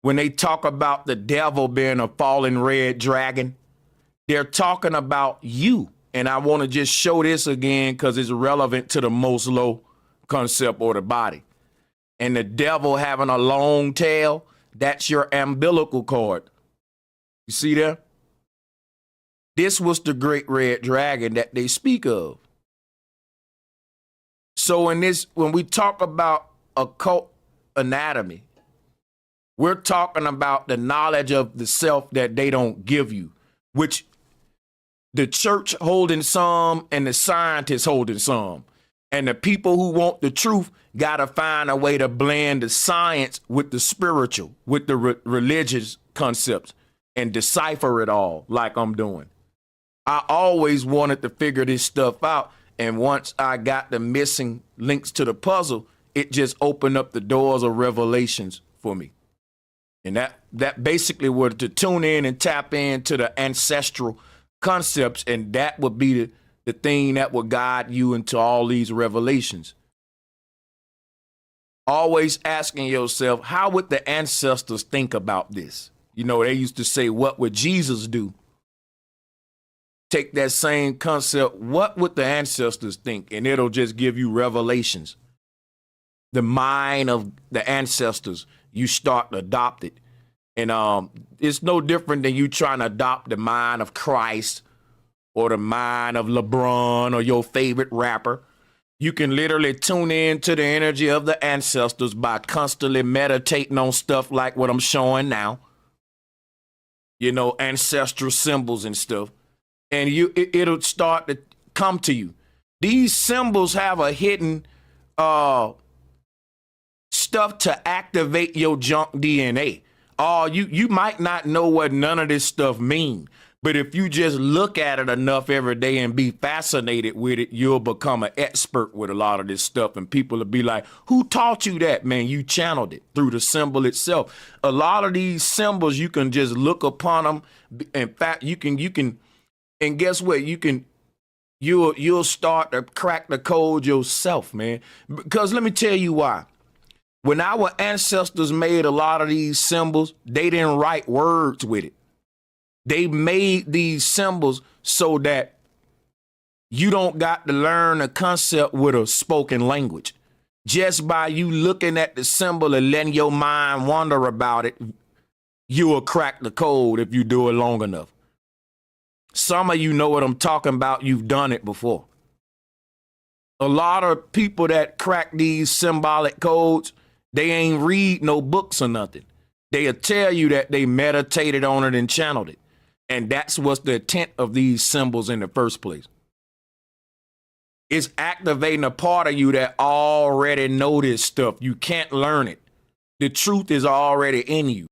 When they talk about the devil being a fallen red dragon, they're talking about you. And I want to just show this again because it's relevant to the most low concept or the body. And the devil having a long tail, that's your umbilical cord. You see that? This was the great red dragon that they speak of. So when we talk about occult anatomy, we're talking about the knowledge of the self that they don't give you, which the church holding some and the scientists holding some. And the people who want the truth got to find a way to blend the science with the spiritual, with the religious concepts and decipher it all like I'm doing. I always wanted to figure this stuff out. And once I got the missing links to the puzzle, it just opened up the doors of revelations for me. And that basically was to tune in and tap into the ancestral concepts, and that would be the thing that would guide you into all these revelations. Always asking yourself, how would the ancestors think about this? You know, they used to say, what would Jesus do? Take that same concept, what would the ancestors think? And it'll just give you revelations. The mind of the ancestors, you start to adopt it. And it's no different than you trying to adopt the mind of Christ or the mind of LeBron or your favorite rapper. You can literally tune in to the energy of the ancestors by constantly meditating on stuff like what I'm showing now. You know, ancestral symbols and stuff. And it'll start to come to you. These symbols have a hidden stuff to activate your junk DNA. You might not know what none of this stuff mean, but if you just look at it enough every day and be fascinated with it, you'll become an expert with a lot of this stuff. And people will be like, who taught you that, man? You channeled it through the symbol itself. A lot of these symbols, you can just look upon them. In fact, you can, and guess what? You'll start to crack the code yourself, man. Because let me tell you why. When our ancestors made a lot of these symbols, they didn't write words with it. They made these symbols so that you don't got to learn a concept with a spoken language. Just by you looking at the symbol and letting your mind wander about it, you will crack the code if you do it long enough. Some of you know what I'm talking about. You've done it before. A lot of people that crack these symbolic codes, they ain't read no books or nothing. They'll tell you that they meditated on it and channeled it. And that's what's the intent of these symbols in the first place. It's activating a part of you that already know this stuff. You can't learn it. The truth is already in you.